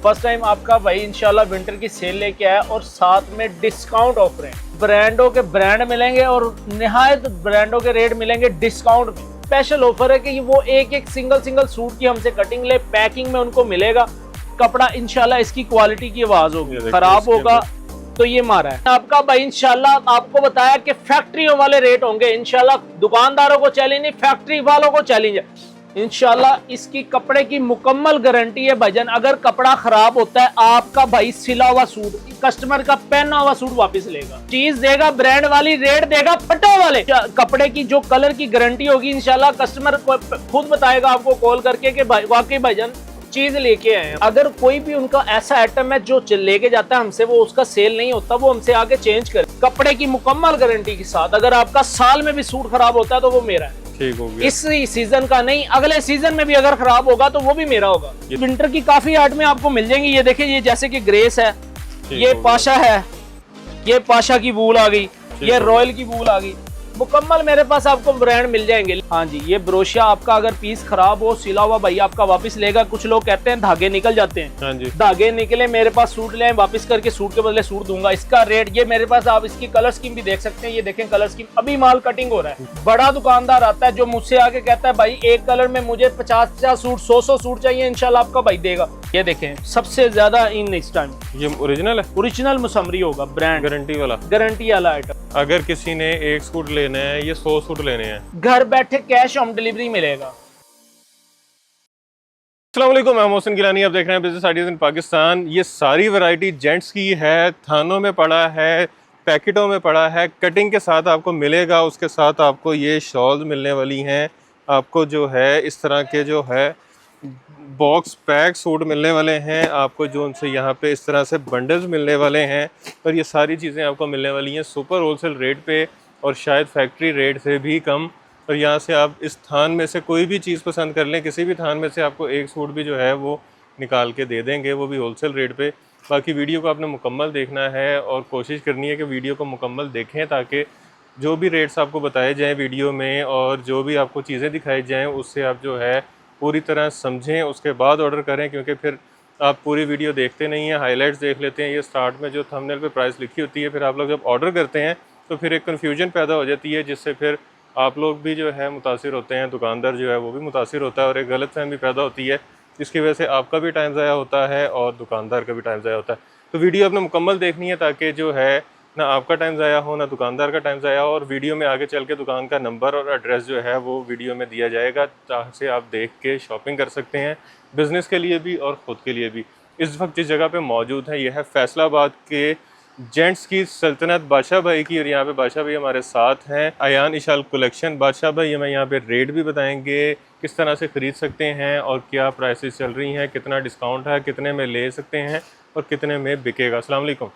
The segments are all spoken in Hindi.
फर्स्ट टाइम आपका भाई इंशाल्लाह विंटर की सेल लेके आया और साथ में डिस्काउंट ऑफर है। ब्रांडों के ब्रांड मिलेंगे और निहायत ब्रांडों के रेट मिलेंगे डिस्काउंट में। स्पेशल ऑफर है कि वो एक एक सिंगल सूट की हमसे कटिंग ले, पैकिंग में उनको मिलेगा। कपड़ा इंशाल्लाह इसकी क्वालिटी की आवाज होगी, खराब होगा तो ये मारा है आपका भाई। इंशाल्लाह आपको बताया कि फैक्ट्रियों वाले रेट होंगे। इंशाल्लाह दुकानदारों को चैलेंज नहीं, फैक्ट्री वालों को चैलेंज है। इंशाल्लाह इसकी कपड़े की मुकम्मल गारंटी है भाईजान। अगर कपड़ा खराब होता है आपका भाई सिला हुआ सूट, कस्टमर का पहना हुआ सूट वापस लेगा, चीज देगा ब्रांड वाली, रेट देगा फटो वाले। कपड़े की जो कलर की गारंटी होगी इंशाल्लाह कस्टमर खुद बताएगा आपको कॉल करके कि भाई वाकई भाईजान चीज लेके आए हैं। अगर कोई भी उनका ऐसा आइटम है जो लेके जाता है हमसे, वो उसका सेल नहीं होता, वो हमसे आगे चेंज करे कपड़े की मुकम्मल गारंटी के साथ। अगर आपका साल में भी सूट खराब होता है तो वो मेरा है, ठीक हो गया। इस सीजन का नहीं, अगले सीजन में भी अगर खराब होगा तो वो भी मेरा होगा। विंटर की काफी आर्ट में आपको मिल जाएंगी। ये देखिए, ये जैसे कि ग्रेस है, ये पाशा है, ये पाशा की वूल आ गई, ये रॉयल की वूल आ गई। मुकम्मल मेरे पास आपको ब्रांड मिल जाएंगे। हाँ जी, ये ब्रोशिया आपका अगर पीस खराब हो, सिला हुआ भाई आपका वापस लेगा। कुछ लोग कहते हैं धागे निकल जाते हैं, हाँ जी। धागे निकले मेरे पास सूट ले, वापस करके सूट के बदले सूट दूंगा। इसका रेट ये मेरे पास, आप इसकी कलर स्कीम भी देख सकते हैं। ये देखें कलर स्कीम, अभी माल कटिंग हो रहा है। बड़ा दुकानदार आता है जो मुझसे आके कहता है भाई एक कलर में मुझे 50 सूट 100 सूट चाहिए, इंशाल्लाह आपका भाई देगा। ये देखें सबसे ज्यादा इन इस टाइम ये ओरिजिनल है, ओरिजिनल मुसम्मरी होगा, ब्रांड गारंटी वाला आइटम। अगर किसी ने एक सूट लेना है, ये 100 सूट लेने हैं, घर बैठे कैश ऑन डिलीवरी मिलेगा। अस्सलाम वालेकुम, मैं मोहसिन गिलानी, आप देख रहे हैं बिजनेस आइडियाज इन पाकिस्तान। ये सारी वैरायटी जेंट्स की है, थानों में पड़ा है, पैकेटों में पड़ा है, कटिंग के साथ आपको मिलेगा। उसके साथ आपको ये शॉल मिलने वाली हैं, आपको जो है इस तरह के जो है बॉक्स पैक सूट मिलने वाले हैं आपको, जो उनसे यहाँ पे इस तरह से बंडल्स मिलने वाले हैं। और ये सारी चीज़ें आपको मिलने वाली हैं सुपर होलसेल रेट पे और शायद फैक्ट्री रेट से भी कम। और यहाँ से आप इस थान में से कोई भी चीज़ पसंद कर लें, किसी भी थान में से आपको एक सूट भी जो है वो निकाल के दे देंगे, वो भी होलसेल रेट पे। बाकी वीडियो को आपने मुकम्मल देखना है और कोशिश करनी है कि वीडियो को मुकम्मल देखें, ताकि जो भी रेट्स आपको बताए जाएँ वीडियो में और जो भी आपको चीज़ें दिखाई जाएँ उससे आप जो है पूरी तरह समझें, उसके बाद ऑर्डर करें। क्योंकि फिर आप पूरी वीडियो देखते नहीं हैं, हाइलाइट्स देख लेते हैं। ये स्टार्ट में जो थंबनेल पे प्राइस लिखी होती है, फिर आप लोग जब ऑर्डर करते हैं तो फिर एक कन्फ्यूजन पैदा हो जाती है, जिससे फिर आप लोग भी जो है मुतासिर होते हैं, दुकानदार जो है वो भी मुतासिर होता है और एक गलतफहमी पैदा होती है, जिसकी वजह से आपका भी टाइम ज़ाया होता है और दुकानदार का भी टाइम ज़ाया होता है। तो वीडियो आपने मुकम्मल देखनी है, ताकि जो है ना आपका टाइम ज़ाया हो, ना दुकानदार का टाइम ज़ाया हो। और वीडियो में आगे चल के दुकान का नंबर और एड्रेस जो है वो वीडियो में दिया जाएगा, ताकि आप देख के शॉपिंग कर सकते हैं, बिज़नेस के लिए भी और ख़ुद के लिए भी। इस वक्त जिस जगह पे मौजूद है यह है फैसलाबाद के जेंट्स की सल्तनत बादशाह भाई की, और यहाँ पे बादशाह भाई हमारे साथ हैं। अयान इशाल कलेक्शन। बादशाह भाई हमें यहाँ पे रेट भी बताएंगे, किस तरह से ख़रीद सकते हैं और क्या प्राइसेस चल रही हैं, कितना डिस्काउंट है, कितने में ले सकते हैं और कितने में बिकेगा। अस्सलाम वालेकुम।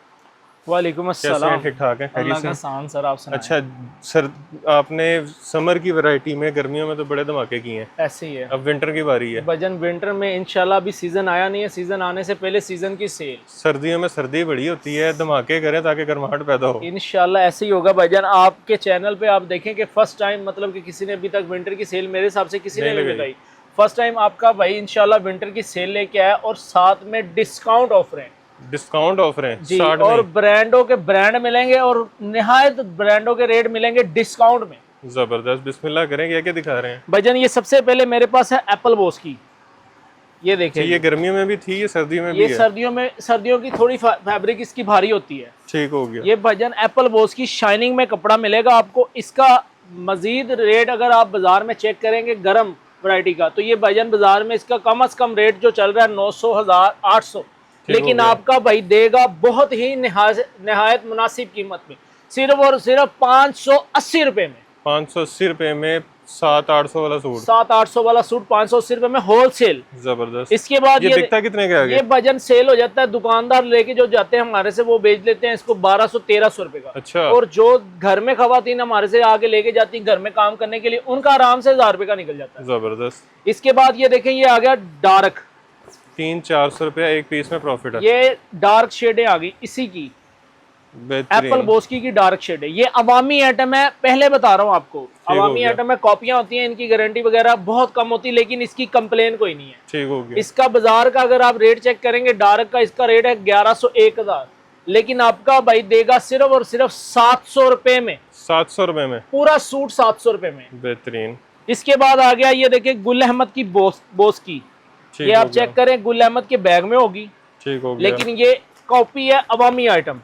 वालेकुम अस्सलाम। ठीक ठाक है, अल्लाह का शान सर, आप सुनाएं। अच्छा सर, आपने समर की वैरायटी में, गर्मियों में तो बड़े धमाके किए हैं, ऐसे ही है। अब विंटर की बारी है। भजन विंटर में इंशाल्लाह अभी सीजन आया नहीं है, सीजन आने से पहले सीजन की सेल। सर्दियों में सर्दी बड़ी होती है, धमाके करें ताकि गर्माहट पैदा हो। इंशाल्लाह ऐसे ही होगा भजन। आपके चैनल पे आप देखें कि फर्स्ट टाइम, मतलब कि किसी ने अभी तक विंटर की सेल मेरे हिसाब से किसी ने नहीं बताई। फर्स्ट टाइम आपका भाई इंशाल्लाह विंटर की सेल लेके आया और साथ में डिस्काउंट ऑफर है। डिस्काउंट ऑफर है जी, और ब्रांडों के ब्रांड मिलेंगे और निहायत ब्रांडों के रेट मिलेंगे डिस्काउंट में। जबरदस्त। बिस्मिल्लाह करें, क्या क्या दिखा रहे हैं भजन? ये सबसे पहले मेरे पास है एप्पल बॉस की, ये देखिए। ये गर्मियों में भी थी, ये सर्दियों में भी है? सर्दियों में, सर्दियों की थोड़ी फैब्रिक इसकी भारी होती है। ठीक हो गया। ये भजन एप्पल बॉस की शाइनिंग में कपड़ा मिलेगा आपको। इसका मजीद रेट अगर आप बाजार में चेक करेंगे गर्म वैरायटी का, तो ये भजन बाजार में इसका कम से कम रेट जो चल रहा है 900, 1000, 800, लेकिन आपका भाई देगा बहुत ही निहायत मुनासिब कीमत में, सिर्फ और सिर्फ 580 रुपए में। 580 रुपए में 700-800 वाला सूट, 700-800 वाला सूट 580 रुपए में होलसेल। जबरदस्त। इसके बाद ये बिकता कितने का? ये वजन सेल हो जाता है, दुकानदार लेके जो जाते हैं हमारे से वो बेच लेते हैं इसको 1200-1300 रुपए का। अच्छा। और जो घर में खवातीन हमारे से आगे लेके जाती हैं घर में काम करने के लिए, उनका आराम से 1000 रुपए का निकल जाता है। जबरदस्त। इसके बाद ये देखें, ये आ गया डार्क, 300-400 रुपया एक पीस में प्रॉफिट है। ये डार्क शेडें आ गई इसी की, बेहतरीन। एप्पल बोस्की की डार्क शेड है। ये अवामी आइटम है, पहले बता रहा हूँ आपको, अवामी गया। आइटम में कॉपियां होती हैं, इनकी गारंटी वगैरह बहुत कम होती है, लेकिन इसकी कंप्लेन कोई नहीं है। ठीक हो गया। इसका बाजार का अगर आप रेट चेक करेंगे, डार्क का इसका रेट है 1100 1000, लेकिन आपका भाई देगा सिर्फ और सिर्फ 700 रुपए में। 700 रुपए में पूरा सूट 700 रुपए में। बेहतरीन। इसके बाद आ गया ये देखिए गुल अहमद की बोस की, ठीक ये हो आप गया। चेक करें, गुल अहमद के बैग में होगी, ठीक हो गया। लेकिन ये कॉपी है अवामी आइटम।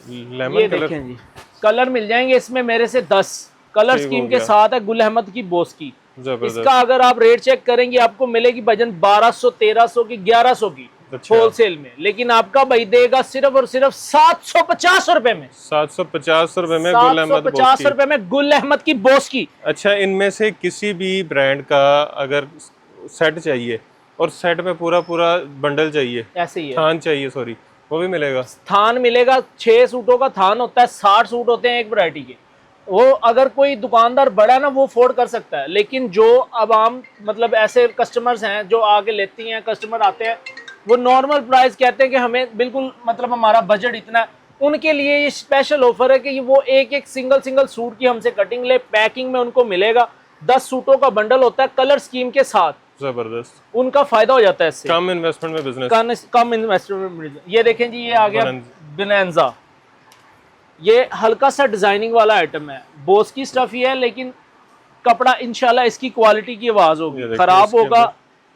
लेमन ये कलर। देखें जी, कलर मिल जाएंगे इसमें मेरे से 10 कलर ठीक हो स्कीम के गया। साथ है गुल अहमद की बोस की। जबरदस्त। इसका अगर आप रेट चेक करेंगे आपको मिलेगी भजन 1200 1300 की 1100 की अच्छा। होलसेल में, लेकिन आपका भाई देगा सिर्फ और सिर्फ 750 रुपए में। 750 रुपए में गुल अहमद 750 बोस्की। रुपए में गुल अहमद की बोस की। अच्छा, इनमें से किसी भी ब्रांड का अगर सेट चाहिए और सेट में पूरा पूरा बंडल चाहिए, ऐसे ही है, थान चाहिए, सॉरी, वो भी मिलेगा? थान मिलेगा। 6 सूटों का थान होता है, 60 सूट होते हैं एक वैरायटी के। वो अगर कोई दुकानदार बड़ा है ना, वो अफोर्ड कर सकता है, लेकिन जो अब आम मतलब ऐसे कस्टमर्स हैं जो आगे लेती हैं, कस्टमर आते हैं, वो नॉर्मल प्राइस कहते हैं कि हमें बिल्कुल मतलब हमारा बजट इतना है, उनके लिए ये स्पेशल ऑफर है कि वो एक एक सिंगल सूट की हमसे कटिंग ले, पैकिंग में उनको मिलेगा। 10 सूटों का बंडल होता है कलर स्कीम के साथ। जबरदस्त। उनका फायदा हो जाता है इससे, कम इन्वेस्टमेंट में बिजनेस। कम इन्वेस्टमेंट में। ये देखें जी, ये आ गया बिनेंजा, ये हल्का सा डिजाइनिंग वाला आइटम है, बोस की स्टफ ही है, लेकिन कपड़ा इंशाल्लाह इसकी क्वालिटी की आवाज होगी, खराब होगा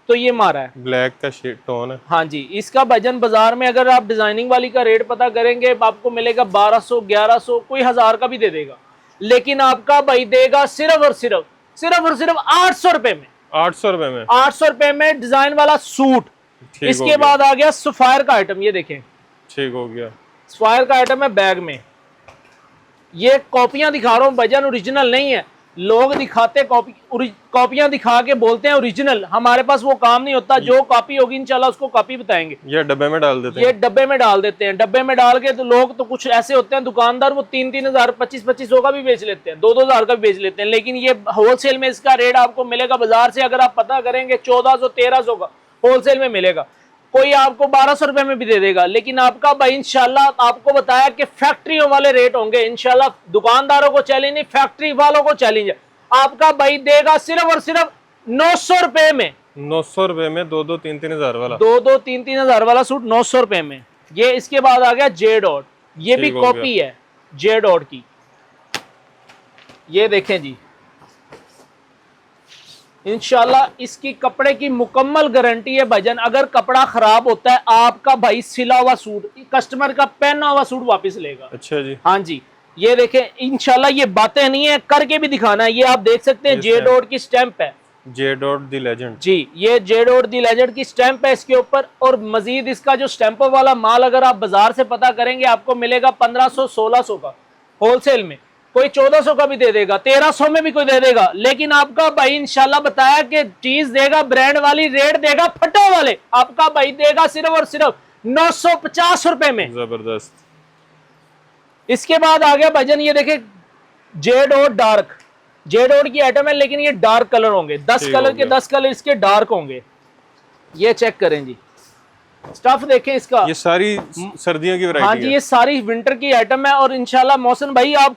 तो ये मारा है। ब्लैक का शेड टोन है। हाँ जी, इसका वजन बाजार में अगर आप डिजाइनिंग वाली का रेट पता करेंगे आपको मिलेगा 1200 1100, कोई 1000 का भी दे देगा, लेकिन आपका भाई देगा सिर्फ और सिर्फ 800 रुपए में। 800 रुपए में 800 रुपए में डिजाइन वाला सूट। ठीक हो इसके गया। बाद आ गया सफायर का आइटम, ये देखें ठीक हो गया। सफायर का आइटम है बैग में। ये कॉपियां दिखा रहा हूँ, वजन ओरिजिनल नहीं है। लोग दिखाते कॉपियां दिखा के बोलते हैं ओरिजिनल, हमारे पास वो काम नहीं होता। जो कॉपी होगी इंशाल्लाह उसको कॉपी बताएंगे। ये डब्बे में डाल देते ये हैं। डब्बे में डाल देते हैं, डब्बे में डाल के तो लोग तो कुछ ऐसे होते हैं दुकानदार, वो 3-3 हजार 25-25 का भी बेच लेते हैं, 2-2 हजार का भी बेच लेते हैं, लेकिन ये होलसेल में इसका रेट आपको मिलेगा बाजार से अगर आप पता करेंगे 1400-1300 का होलसेल में मिलेगा। कोई आपको 1200 रुपए में भी दे देगा, लेकिन आपका भाई इंशाल्लाह आपको बताया कि फैक्ट्रियों वाले रेट होंगे। इंशाल्लाह दुकानदारों को चैलेंज नहीं, फैक्ट्री वालों को चैलेंज है। आपका भाई देगा सिर्फ और सिर्फ 900 रुपए में। 900 रुपए में 2-3 हजार वाला, 2-3 हजार वाला सूट 900 रुपए में। ये इसके बाद आ गया जे डॉट, ये भी ठीक हो कॉपी है जे डॉट की। ये देखें जी, इंशाल्लाह इसकी कपड़े की मुकम्मल गारंटी है भाईजान। अगर कपड़ा खराब होता है आपका भाई सिला हुआ सूट, कस्टमर का पहना हुआ सूट वापस लेगा। अच्छा जी। हाँ जी, ये देखें इंशाल्लाह, ये बातें नहीं है, करके भी दिखाना है। ये आप देख सकते हैं जे डॉट की स्टैंप है, जे डॉट दी लेजेंड जी, ये जे डॉट दी लेजेंड की स्टैंप है इसके ऊपर। और मजीद इसका जो स्टैंप वाला माल अगर आप बाजार से पता करेंगे आपको मिलेगा 1500-1600 का होलसेल में। कोई 1400 का भी दे देगा, 1300 में भी कोई दे देगा, लेकिन आपका भाई इंशाल्लाह बताया कि चीज देगा ब्रांड वाली, रेट देगा फटो वाले। आपका भाई देगा सिर्फ और सिर्फ 950 रुपए में। जबरदस्त। इसके बाद आ गया भजन, ये देखे J dot dark, J dot की आइटम है, लेकिन ये डार्क कलर होंगे, 10 कलर के 10 कलर इसके डार्क होंगे। ये चेक करें जी, स्टफ देखें इसका। ये सारी सर्दियों की वैरायटी हाँ जी, ये सारी विंटर की आइटम है। और इंशाल्लाह मौसम भाई आप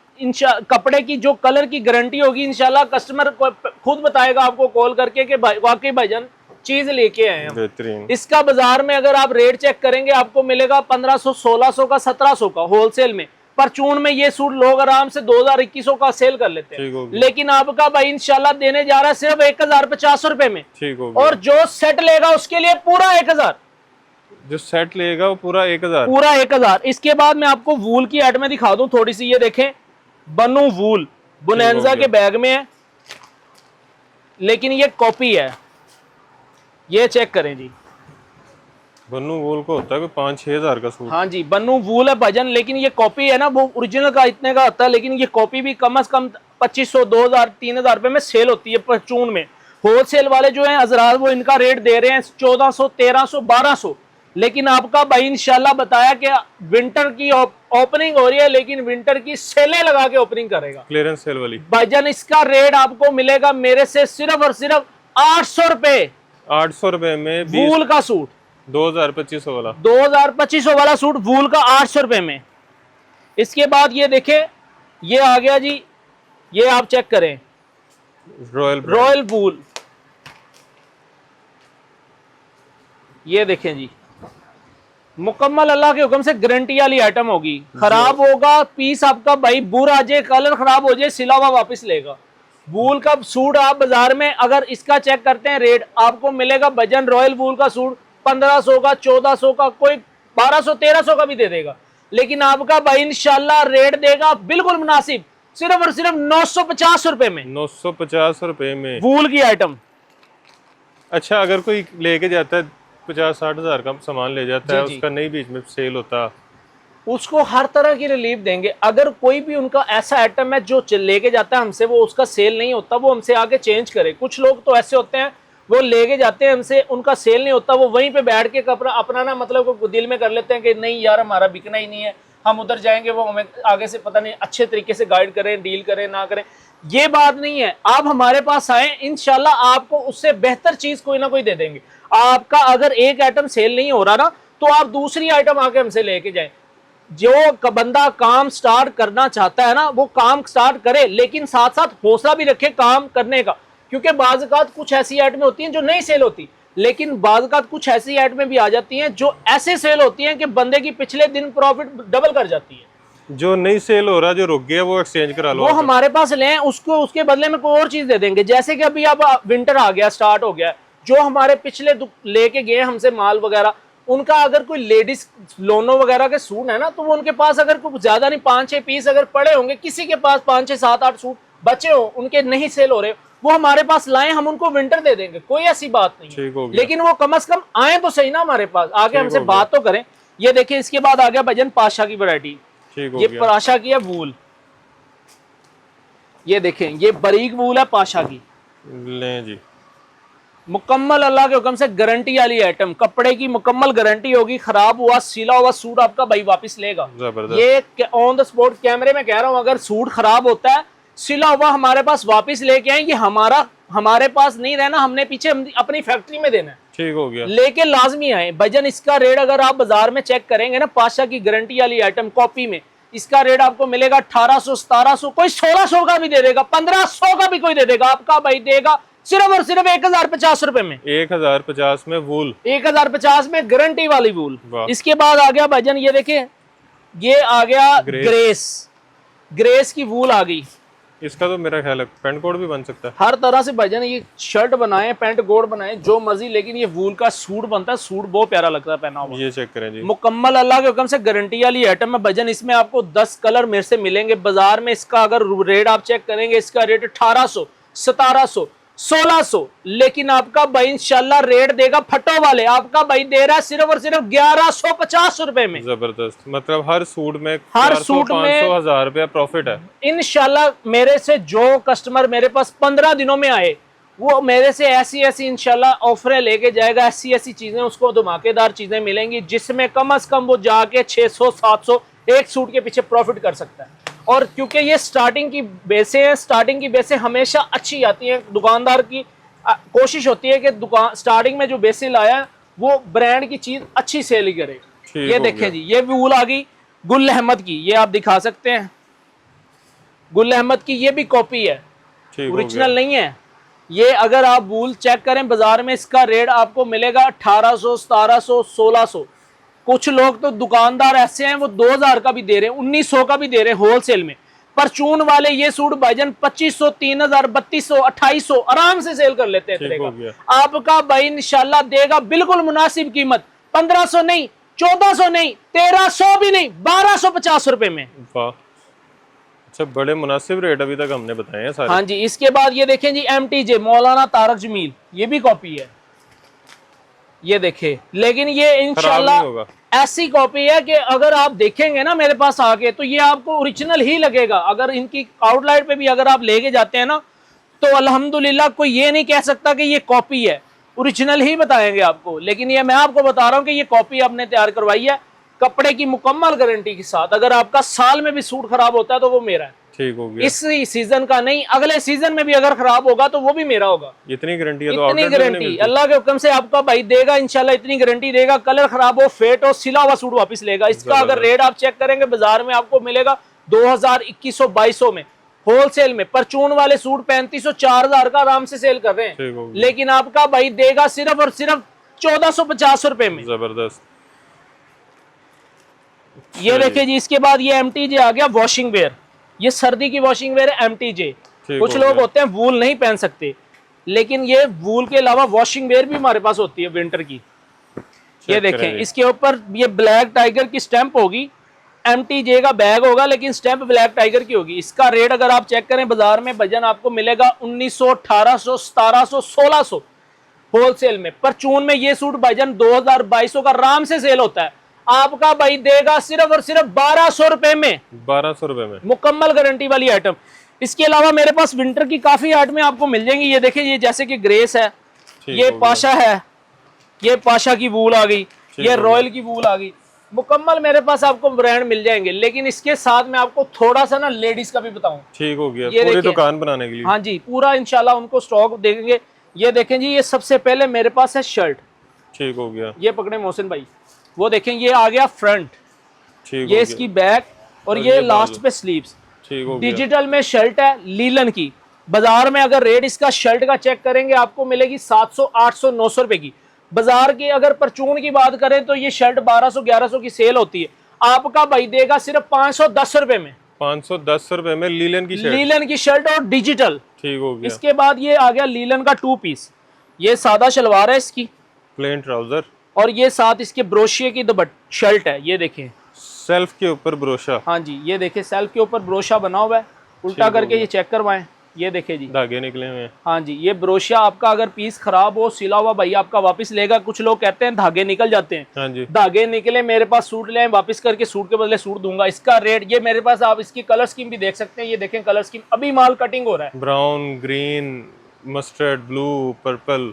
कपड़े की जो कलर की गारंटी होगी इंशाल्लाह कस्टमर खुद बताएगा आपको कॉल करके कि भाई वाकई भाईजान चीज लेके आए हैं। बेहतरीन। इसका बाजार में अगर आप रेट चेक करेंगे आपको मिलेगा 1500-1600 का, 1700 का होलसेल में। परचून में ये सूट लोग आराम से 2000-2100 का सेल कर लेते हैं, लेकिन आपका भाई इंशाल्लाह देने जा रहा है सिर्फ 1050 रुपए में। ठीक हो गया। और जो सेट लेगा उसके लिए पूरा 1000, जो सेट लेगा वो पूरा 1000, पूरा 1000। इसके बाद मैं आपको वूल की आइटमें दिखा दूं थोड़ी सी। ये देखें बनु वूल, बुनेंजा के बैग में है, लेकिन ये कॉपी है। ये चेक करें जी, बन्नू वूल को होता है कोई 5-6 हजार का सूट। हाँ जी, बन्नू वूल है भजन, लेकिन ये कॉपी है ना, वो ओरिजिनल का इतने का होता है, लेकिन ये कॉपी भी कम से कम 2500, 2000, 3000 रुपए में सेल होती है परचून में। होलसेल वाले जो हैं हजरात वो इनका रेट दे रहे हैं 1400, 1300, 1200, लेकिन आपका भाई इंशाल्लाह बताया कि विंटर की ओपनिंग हो रही है, लेकिन विंटर की सेलें लगा के ओपनिंग करेगा, क्लियरेंस सेल वाली। भाईजान इसका रेट आपको मिलेगा मेरे से सिर्फ और सिर्फ 800 रुपए। 800 रुपए में वूल का सूट, 2200 वाला 2200 वाला सूट वूल का 800 रुपए में। इसके बाद ये देखें, ये आ गया जी, ये आप चेक करें, रॉयल वूल, ये देखें जी, मुकम्मल अल्लाह के हुक्म से गारंटी वाली आइटम होगी। खराब होगा पीस आपका भाई, बुरा आ जाए, कलर खराब हो जाए, सिला हुआ वापस लेगा। वूल का सूट आप बाजार में अगर इसका चेक करते हैं रेट, आपको मिलेगा वजन रॉयल वूल का सूट 1500 का, 1400 का, कोई 1200 1300 का भी दे देगा, लेकिन आपका भाई इंशाल्लाह रेट देगा बिल्कुल मुनासिब, सिर्फ और सिर्फ 950 रुपए में। 950 रुपए में वूल की आइटम। अच्छा, अगर कोई लेके जाता है 50-60 हज़ार का सामान ले जाता है, जी। उसका नहीं बीच में सेल होता, उसको हर तरह की रिलीफ देंगे। अगर कोई भी उनका ऐसा आइटम है जो लेके जाता है हमसे, वो उसका सेल नहीं होता, वो हमसे आके चेंज करे। कुछ लोग तो ऐसे होते हैं, वो लेके जाते हैं हमसे, उनका सेल नहीं होता, वो वहीं पे बैठ के अपना ना मतलब को दिल में कर लेते हैं कि नहीं यार हमारा बिकना ही नहीं है, हम उधर जाएंगे, वो हमें आगे से पता नहीं अच्छे तरीके से गाइड करें, डील करें ना करें। ये बात नहीं है, आप हमारे पास आए, इंशाल्लाह आपको उससे बेहतर चीज कोई ना कोई दे देंगे। आपका अगर एक आइटम सेल नहीं हो रहा ना, तो आप दूसरी आइटम आके हमसे लेके जाएं। जो बंदा काम स्टार्ट करना चाहता है ना, वो काम स्टार्ट करे, लेकिन साथ साथ हौसला भी रखे काम करने का, क्योंकि बाज़-औक़ात कुछ ऐसी आइटमें होती हैं जो नहीं सेल होती, लेकिन बाज़-औक़ात कुछ ऐसी आइटमें भी आ जाती हैं जो ऐसे सेल होती हैं कि बंदे की पिछले दिन प्रॉफिट डबल कर जाती है। जो नहीं सेल हो रहा, जो रुक गया, वो एक्सचेंज करा लो, वो हमारे पास लें, उसको उसके बदले में कोई और चीज दे देंगे। जैसे कि अभी अब विंटर आ गया, स्टार्ट हो गया, जो हमारे पिछले लेके गए हमसे माल वगैरह, उनका अगर कोई लेडीज लोनो वगैरह के सूट है ना, तो वो उनके पास अगर कुछ ज्यादा नहीं 5-6 पीस अगर पड़े होंगे, किसी के पास 5-6 7-8 सूट बचे हो, उनके नहीं सेल हो रहे, वो हमारे पास लाएं, हम उनको विंटर दे देंगे, कोई ऐसी बात नहीं है। लेकिन वो कम से कम आए तो सही ना हमारे पास, आगे हमसे बात तो करें। ये देखिए, इसके बाद आ गया भजन पाशा की वैरायटी, ये पाशा की है वूल, ये देखें, ये बारीक वूल है पाशा की, लें जी, मुकम्मल अल्लाह के हुक्म से गारंटी वाली आइटम, कपड़े की मुकम्मल गारंटी होगी। खराब हुआ सिला हुआ सूट आपका भाई वापस लेगा। ये ऑन द स्पॉट कैमरे में कह रहा हूं, अगर सूट खराब होता है, सिला हुआ हमारे पास वापस लेके आए, ये हमारे पास नहीं रहना, हमने पीछे अपनी फैक्ट्री में देना है। ठीक हो गया, लेके लाजमी आए। भजन इसका रेट अगर आप बाजार में चेक करेंगे ना, पाशा की गारंटी वाली आइटम कॉपी में, इसका रेट आपको मिलेगा 1800 1700, कोई 1600 का भी दे देगा, 1500 का भी कोई दे देगा, आपका भाई देगा सिर्फ और सिर्फ 1050 रुपए में। 1050 में वूल, 1050 में गारंटी वाली वूल। इसके बाद आ गया भजन, ये देखें, ये आ गया ग्रेस की वूल आ गई। इसका तो मेरा ख्याल है पैंट कोट भी बन सकता है, हर तरह से भजन, ये शर्ट बनाए, पैंट कोट बनाए, जो मर्जी, लेकिन ये वूल का सूट बनता है, सूट बहुत प्यारा लगता है पहना हुआ। ये चेक करें जी, मुकम्मल अल्लाह के हुक्म से गारंटी वाली आइटम है भजन। इसमें आपको 10 कलर मेरे से मिलेंगे बाजार में। इसका अगर रेट आप चेक करेंगे, इसका रेट 1800 1700 1600, लेकिन आपका भाई इंशाल्लाह रेट देगा फटो वाले, आपका भाई दे रहा है सिर्फ और सिर्फ 1150 रुपए में। जबरदस्त, मतलब हर सूट में, हर सूट में 500 1000 रुपया प्रॉफिट है। इंशाल्लाह मेरे से जो कस्टमर मेरे पास 15 दिनों में आए, वो मेरे से ऐसी ऐसी इंशाल्लाह ऑफरें लेके जाएगा, ऐसी ऐसी चीजें उसको धमाकेदार चीजें मिलेंगी, जिसमें कम से कम वो जाके 600 700 एक सूट के पीछे प्रॉफिट कर सकता है। और क्योंकि ये स्टार्टिंग की बेसें हैं, स्टार्टिंग की बेसें हमेशा अच्छी आती हैं। दुकानदार की कोशिश होती है कि दुकान स्टार्टिंग में जो बेसें लाया है, वो ब्रांड की चीज अच्छी सेल ही करे। ये देखें जी, ये वूल आ गई गुल अहमद की, ये आप दिखा सकते हैं, गुल अहमद की, ये भी कॉपी है, ओरिजिनल नहीं है। ये अगर आप वूल चेक करें बाजार में, इसका रेट आपको मिलेगा 1800 1700 1600। कुछ लोग तो दुकानदार ऐसे हैं, वो 2000 का भी दे रहे हैं, 1900 का भी दे रहे हैं होलसेल में। परचून वाले ये सूट भाईजान 2500 3000 3200 2800 आराम से सेल कर लेते हैं। आपका भाई इंशाल्लाह देगा बिल्कुल मुनासिब कीमत, 1500 नहीं, 1400 नहीं, 1300 भी नहीं, 1250 रुपए में। अच्छा, बड़े मुनासिब रेट अभी तक हमने बताए हैं सारे। हाँ जी। इसके बाद ये देखें जी, MTJ मौलाना तारक जमील, ये भी कॉपी है, ये देखे, लेकिन ये इंशाल्लाह ऐसी कॉपी है कि अगर आप देखेंगे ना मेरे पास आके, तो ये आपको ओरिजिनल ही लगेगा। अगर इनकी आउटलाइट पे भी अगर आप लेके जाते हैं ना, तो अल्हम्दुलिल्लाह कोई ये नहीं कह सकता कि ये कॉपी है, ओरिजिनल ही बताएंगे आपको। लेकिन ये मैं आपको बता रहा हूँ कि ये कॉपी आपने तैयार करवाई है, कपड़े की मुकम्मल गारंटी के साथ। अगर आपका साल में भी सूट खराब होता है तो वो मेरा है। ठीक हो गया। इस सीजन का नहीं, अगले सीजन में भी अगर खराब होगा तो वो भी मेरा होगा। इतनी गारंटी है? तो इतनी आउटलेट में नहीं गारंटी मिलती? अल्लाह के हुक्म से आपका भाई देगा इंशाल्लाह, इतनी गारंटी देगा। कलर खराब हो, फेट हो, सिला हुआ सूट वापस लेगा। इसका अगर रेट आप चेक करेंगे बाजार में आपको मिलेगा 2000-2100-2200 में होलसेल में। परचून वाले सूट 3500-4000 का आराम से सेल कर रहे हैं, लेकिन आपका भाई देगा सिर्फ और सिर्फ 1450 रुपए में। जबरदस्त। ये देखिए जी, इसके बाद ये MTJ आ गया वॉशिंग वेयर। ये सर्दी की वॉशिंग वेयर है MTJ। कुछ लोग होते हैं वूल नहीं पहन सकते, लेकिन ये वूल के अलावा वॉशिंग वेयर भी हमारे पास होती है विंटर की। ये देखें, इसके ऊपर ये ब्लैक टाइगर की स्टैंप होगी। MTJ का बैग होगा लेकिन स्टैंप ब्लैक टाइगर की होगी। इसका रेट अगर आप चेक करें बाजार में भजन आपको मिलेगा 1900, 1800, 1700, 1600 होलसेल में। परचून में ये सूट भाईजान 2000-2200 का आराम से सेल होता है। आपका भाई देगा सिर्फ और सिर्फ 1200 रुपए में। 1200 रुपए में मुकम्मल गारंटी वाली आइटम। इसके अलावा मेरे पास विंटर की काफी आइटमें आपको मिल जाएंगी। ये देखिए, ये जैसे कि ग्रेस है, ये पाशा है, ये पाशा की वूल आ गई, ये रॉयल की वूल आ गई। मुकम्मल मेरे पास आपको ब्रांड मिल जाएंगे, लेकिन इसके साथ मैं आपको थोड़ा सा ना लेडीज का भी बताऊं। ठीक हो गया, पूरी दुकान बनाने के लिए। हाँ जी, पूरा इंशाल्लाह उनको स्टॉक देंगे। ये देखें जी, ये सबसे पहले मेरे पास है शर्ट। ठीक हो गया। ये पकड़े मोहसिन भाई, वो देखें, ये आ गया फ्रंट, ये इसकी बैक, और ये लास्ट पे स्लीव्स। डिजिटल में शर्ट है लीलन की। बाजार में अगर रेट इसका शर्ट का चेक करेंगे आपको मिलेगी 700, 800, 900 रुपए की। बाजार की अगर परचून की बात करें तो ये शर्ट 1200, 1100 की सेल होती है। आपका भाई देगा सिर्फ 510 रुपए में। 510 रुपए में लीलन की शर्ट, लीलन की शर्ट और डिजिटल। ठीक हो गया। इसके बाद ये आ गया लीलन का 2 पीस। ये सादा शलवार है इसकी, प्लेन ट्राउजर, और ये साथ इसके ब्रोशिया की शर्ट है। ये देखें, सेल्फ के ऊपर ब्रोशा। हाँ जी, ये देखें सेल्फ के ऊपर ब्रोशा बना हुआ है। उल्टा करके ये चेक करवाएं, ये देखें जी, धागे निकले हुए हैं। हाँ जी, ये ब्रोशिया आपका अगर पीस खराब हो, सिला हुआ, भाई आपका वापस लेगा। कुछ लोग कहते हैं धागे निकल जाते हैं। हाँ जी, धागे निकले, मेरे पास सूट ले वापस करके सूट के बदले सूट दूंगा। इसका रेट ये मेरे पास, आप इसकी कलर स्कीम भी देख सकते हैं। ये देखें कलर स्कीम, अभी माल कटिंग हो रहा है। Brown, green, mustard, blue, purple.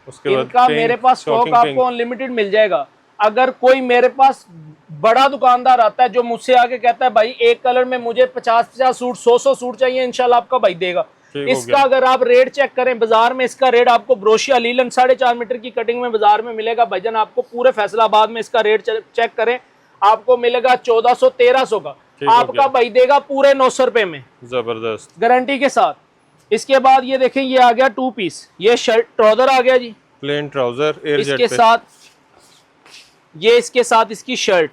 उसके बाद इनका मेरे पास स्टॉक आपको अनलिमिटेड मिल जाएगा। अगर कोई मेरे पास बड़ा दुकानदार आता है जो मुझसे आके कहता है भाई एक कलर में मुझे 50-50 सूट, 100-100 सूट चाहिए, इंशाल्लाह आपका भाई देगा। इसका अगर आप रेट चेक करें बाजार में, इसका रेट आपको ब्रोशिया लीलन 4.5 मीटर की कटिंग में बाजार में मिलेगा भाईजान आपको पूरे फैसलाबाद में। इसका रेट चेक करें, आपको मिलेगा 1400-1300 का। आपका भाई देगा पूरे 900 रुपए में, जबरदस्त गारंटी के साथ। इसके बाद ये देखें, ये आ गया 2 पीस। ये शर्ट ट्राउजर आ गया जी, प्लेन ट्राउजर, इसके साथ ये इसके साथ इसकी शर्ट,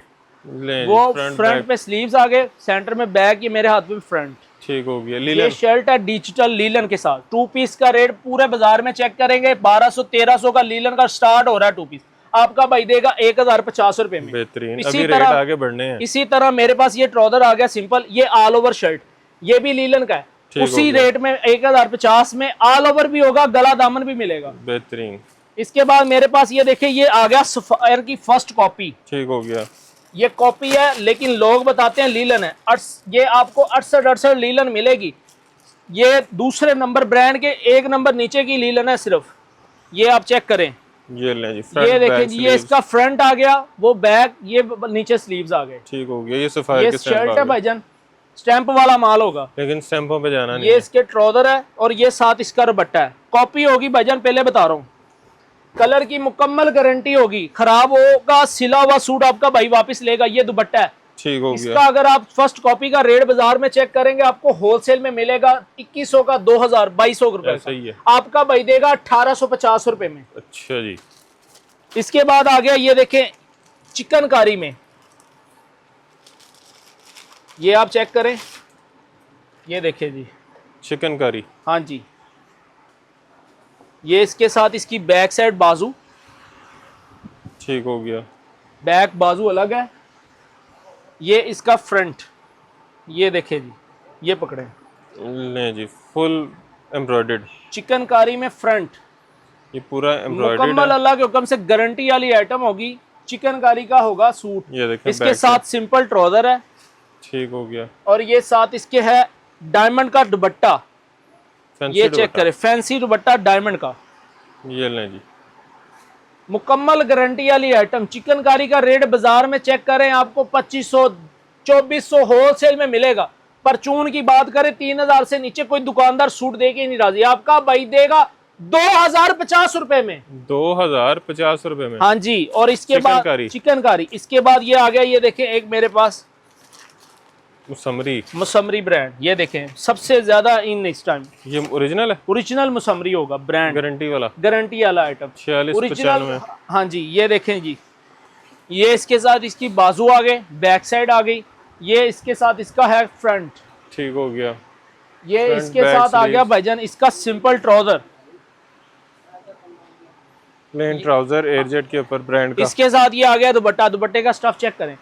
वो फ्रंट पे स्लीव्स आ गए, सेंटर में बैक, ये मेरे हाथ में फ्रंट। ठीक हो गया। लीलन, ये शर्ट है डिजिटल लीलन के साथ। 2 पीस का रेट पूरे बाजार में चेक करेंगे 1200-1300 का लीलन का स्टार्ट हो रहा है 2 पीस। आपका भाई देगा 1050 रुपए में। बेहतरीन। अभी रेट आगे बढ़ने हैं। इसी तरह मेरे पास ये ट्राउजर आ गया सिंपल, ये ऑल ओवर शर्ट, ये भी लीलन का है। उसी रेट में 1050 में ऑल ओवर भी होगा, गला दामन भी मिलेगा। बेहतरीन। इसके बाद मेरे पास ये देखिए, ये आ गया सफायर की फर्स्ट कॉपी। ठीक हो गया। ये कॉपी है लेकिन लोग बताते हैं लीलन है। ये आपको 68 लीलन मिलेगी। ये दूसरे नंबर ब्रांड के 1 नंबर नीचे की लीलन है सिर्फ। ये आप चेक करें, ये ले जी, ये देखिए जी, ये इसका फ्रंट आ गया, वो बैक, ये नीचे स्लीव्स आ गए। ठीक हो गया। ये सफायर की शर्ट है भाईजान, स्टैंप वाला माल होगा, लेकिन स्टैंपों पे जाना नहीं। ये इसके ट्राउजर है और ये साथ इसका दुपट्टा है। कॉपी होगी भाईजान, पहले बता रहा हूँ, कलर की मुकम्मल गारंटी होगी। खराब होगा, सिला हुआ सूट आपका भाई वापस लेगा। ये दुपट्टा है। ठीक हो गया। इसका अगर आप फर्स्ट कॉपी का रेट बाजार में चेक करेंगे आपको होलसेल में मिलेगा 2100 का, 2000, 2200 रुपए। सही है। आपका भाई देगा 1850 रुपए में। अच्छा जी। इसके बाद आ गया, ये देखें चिकनकारी में, ये आप चेक करें, ये देखें जी चिकनकारी। हाँ जी, ये इसके साथ इसकी बैक साइड बाजू। ठीक हो गया। बैक बाजू अलग है। ये इसका फ्रंट, ये देखें जी, ये पकड़े ले जी, फुल एम्ब्रॉयडर्ड चिकनकारी में फ्रंट, ये पूरा एम्ब्रॉयडर्ड मुकम्मल अल्लाह के हुक्म से गारंटी वाली आइटम होगी। चिकनकारी का होगा सूट। ये देखें, इसके साथ सिंपल ट्राउजर है। ठीक हो गया। और ये साथ इसके है डायमंड का दुपट्टा। ये चेक करें, फैंसी दुपट्टा डायमंड का। ये लें जी, मुकम्मल गारंटी वाली आइटम। चिकनकारी का रेट बाजार में चेक करें, आपको 2500 2400 होलसेल में मिलेगा। परचून की बात करें 3000 से नीचे कोई दुकानदार सूट दे के नहीं राजी, आपका भाई देगा 2050 रुपए में। 2050 रुपए में? हाँ जी। और इसके बाद चिकनकारी, इसके बाद ये आ गया, ये देखें एक मेरे पास मुसम्मरी ब्रांड, ये देखें सबसे ज्यादा इन इस टाइम। ये ओरिजिनल है? ओरिजिनल मुसम्मरी होगा ब्रांड, गारंटी वाला आइटम 4695 में। हाँ जी। ये देखें जी, ये इसके साथ इसकी बाजू आ गए, बैक साइड आ गई, ये इसके साथ इसका है फ्रंट, ठीक हो गया। ये इसके साथ आ गया भाईजान इसका simple trouser, plane trouser airjet के ऊपर ब्रांड का। इसके साथ ये आ गया दुपट्टा। दुपट्टे का स्टफ चेक करें,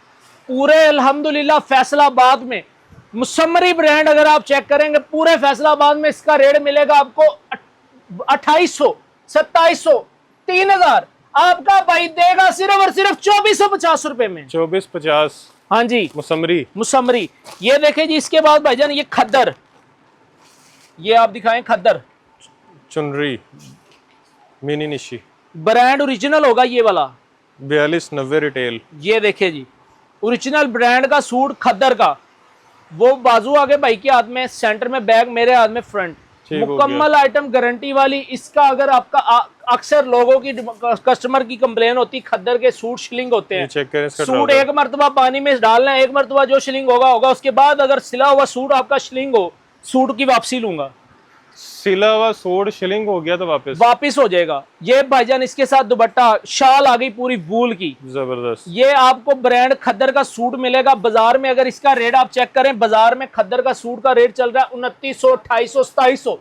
पूरे अल्हम्दुलिल्लाह फैसलाबाद में मुसम्मरी ब्रांड अगर आप चेक करेंगे पूरे फैसलाबाद में इसका रेट मिलेगा आपको 2800, 2700, 3000। आपका भाई देगा सिर्फ और सिर्फ 2450 रुपए में। 2450? हाँ जी। मुसम्मरी। ये देखें जी, इसके बाद भाईजान ये खद्दर, ये आप दिखाएं खद्दर चुनरी मिनी निशी, ब्रांड ओरिजिनल होगा ये वाला, 4290 रिटेल। ये देखे जी, ओरिजिनल ब्रांड का सूट खद्दर का, वो बाजू आगे भाई के हाथ में, सेंटर में बैग, मेरे हाथ में फ्रंट, मुकम्मल आइटम गारंटी वाली। इसका अगर आपका अक्सर लोगों की कस्टमर की कंप्लेन होती, खद्दर के सूट शिलिंग होते हैं। चेक करें, सूट एक मरतबा पानी में डालना है, एक मरतबा जो शिलिंग होगा, उसके बाद अगर सिला हुआ सूट आपका शिलिंग हो, सूट की वापसी लूंगा। सिला हुआ सूट शिलिंग हो गया तो वापस हो जाएगा। ये भाईजान इसके साथ दुपट्टा, शाल आ गई पूरी वूल की, जबरदस्त। ये आपको ब्रांड खद्दर का सूट मिलेगा बाजार में। अगर इसका रेट आप चेक करें, बाजार में खद्दर का सूट का रेट चल रहा है 2900, 2800, 2700।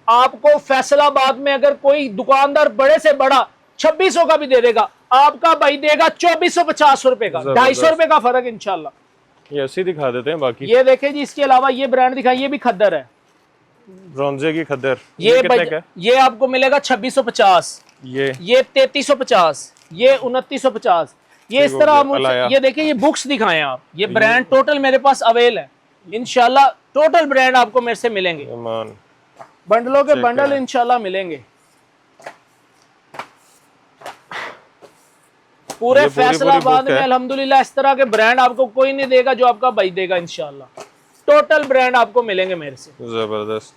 आपको फैसलाबाद में अगर कोई दुकानदार बड़े से बड़ा 2600 का भी दे देगा, आपका भाई देगा 2450 रुपए का, 250 रुपए का फर्क इंशाल्लाह। ये ऐसे दिखा देते हैं बाकी। ये देखें जी, इसके अलावा ये ब्रांड दिखाई, ये भी खद्दर है, ब्रॉन्जे की खद्दर। ये आपको मिलेगा 2650, ये 3350, ये 2950। ये इस तरह ये देखिए, ये बुक्स दिखाएं आप, ये ब्रांड टोटल मेरे पास अवेल है इंशाल्लाह। टोटल ब्रांड आपको मेरे से मिलेंगे, बंडलों के बंडल इंशाल्लाह मिलेंगे। पूरे फैसलाबाद में अल्हम्दुलिल्लाह इस तरह के ब्रांड आपको कोई नहीं देगा जो आपका भाई देगा इंशाल्लाह। टोटल ब्रांड आपको मिलेंगे मेरे से, जबरदस्त।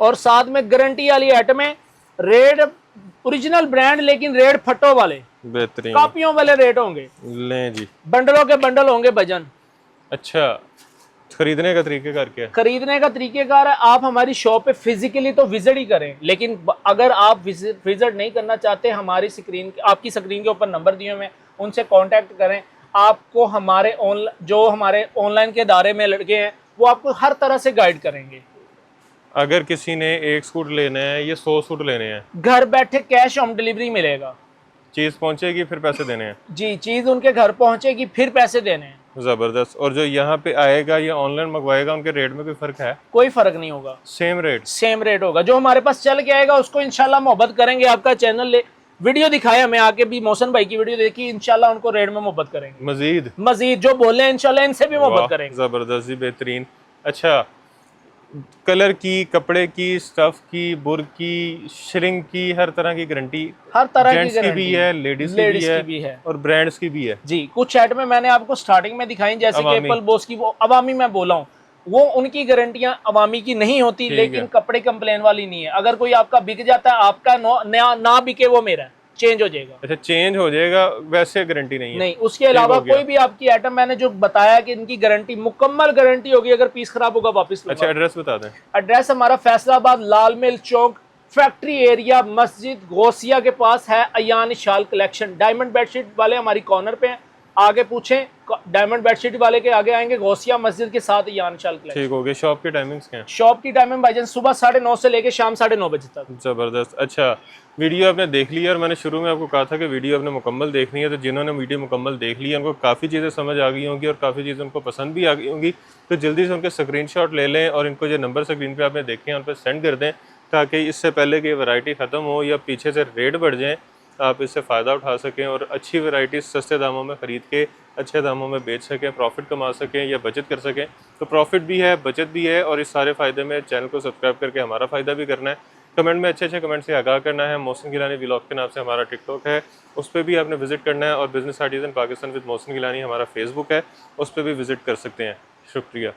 और साथ में गारंटी वाली आइटम है, रेट ओरिजिनल ब्रांड लेकिन रेट फटो वाले, बेहतरीन कॉपियों वाले रेट होंगे। लें जी, बंडलों के बंडल होंगे भजन। अच्छा, खरीदने का तरीकेकार क्या है? खरीदने का तरीकेकार है, आप हमारी शॉप पे फिजिकली तो विजिट ही करें, लेकिन अगर आप विजिट नहीं करना चाहते, हमारी स्क्रीन, आपकी स्क्रीन के ऊपर नंबर दिए हुए, उनसे कांटेक्ट करें। आपको हमारे ऑनलाइन के दायरे में लड़के हैं, वो आपको हर तरह से गाइड करेंगे। अगर किसी ने एक सूट लेना है या 100 सूट लेने हैं, घर बैठे कैश ऑन डिलीवरी मिलेगा। चीज पहुंचेगी फिर पैसे देने हैं? जी, चीज उनके घर पहुंचेगी फिर पैसे देने हैं। जबरदस्त। और जो यहाँ पे आएगा या ऑनलाइन मंगवाएगा, उनके रेट में कोई फर्क है? कोई फर्क नहीं होगा, सेम रेट होगा। जो हमारे पास चल के आएगा उसको इंशाल्लाह मोहब्बत करेंगे। आपका चैनल ले वीडियो दिखाया, मैं आके भी मोहसन भाई की वीडियो देखी, इंशाल्लाह उनको रेट में मोहब्बत करेंगे। मजीद जो बोले इंशाल्लाह इनसे भी मोहब्बत करेंगे। जबरदस्त जी, बेहतरीन। अच्छा, कलर की, कपड़े की, स्टफ की, बुर की, श्रिंक की, हर तरह की गारंटी, हर तरह जेंट्स की भी है, लेडीज की भी है और ब्रांड्स की भी है जी। कुछ आइटम मैंने आपको स्टार्टिंग में दिखाई, जैसे कि एप्पल बॉस की, वो अवामी मैं बोला हूँ, वो उनकी गारंटियां अवामी की नहीं होती, लेकिन कपड़े कंप्लेन वाली नहीं है। अगर कोई आपका बिक जाता है, आपका ना बिके वो मेरा चेंज हो जाएगा। अच्छा, चेंज हो जाएगा, वैसे गारंटी नहीं है? नहीं, उसके अलावा कोई भी आपकी आइटम, मैंने जो बताया कि इनकी गारंटी, मुकम्मल गारंटी होगी, अगर पीस खराब होगा वापस लूंगा। अच्छा, एड्रेस बता दें। एड्रेस हमारा फैसलाबाद लाल मिल चौक, फैक्ट्री एरिया, मस्जिद गौसिया के पास है। अयान शाल कलेक्शन, डायमंड बेडशीट वाले हमारी कॉर्नर पे हैं, आगे पूछें, डायमंड बेडशीट वाले के आगे आएंगे, गौसिया मस्जिद के साथ अयान शाल कलेक्शन। ठीक हो गया। शॉप की टाइमिंग्स क्या है? शॉप की टाइमिंग भाईजान सुबह 9:30 से लेके शाम 9:30 बजे तक। जबरदस्त। अच्छा, वीडियो आपने देख लिया, और मैंने शुरू में आपको कहा था कि वीडियो आपने मुकम्मल देखनी है, तो जिन्होंने वीडियो मुकम्मल देख ली, उनको काफ़ी चीज़ें समझ आ गई होंगी और काफ़ी चीज़ें उनको पसंद भी आ गई होंगी, तो जल्दी से उनके स्क्रीनशॉट ले लें और इनको जो नंबर स्क्रीन पे आपने देखे हैं उन पर सेंड कर दें, ताकि इससे पहले कि वैरायटी ख़त्म हो या पीछे से रेट बढ़ जाएँ, आप इससे फ़ायदा उठा सकें और अच्छी वैरायटी सस्ते दामों में ख़रीद के अच्छे दामों में बेच सकें, प्रॉफिट कमा सकें या बचत कर सकें। तो प्रॉफिट भी है, बचत भी है, और इस सारे फ़ायदे में चैनल को सब्सक्राइब करके हमारा फ़ायदा भी करना है। कमेंट में अच्छे कमेंट से आगाह करना है। मोहसिन गिलानी व्लॉग के नाम से हमारा टिकटॉक है, उस पर भी आपने विजिट करना है, और business ideas in Pakistan with Mohsin Gilani हमारा फेसबुक है, उस पर भी विजिट कर सकते हैं। शुक्रिया।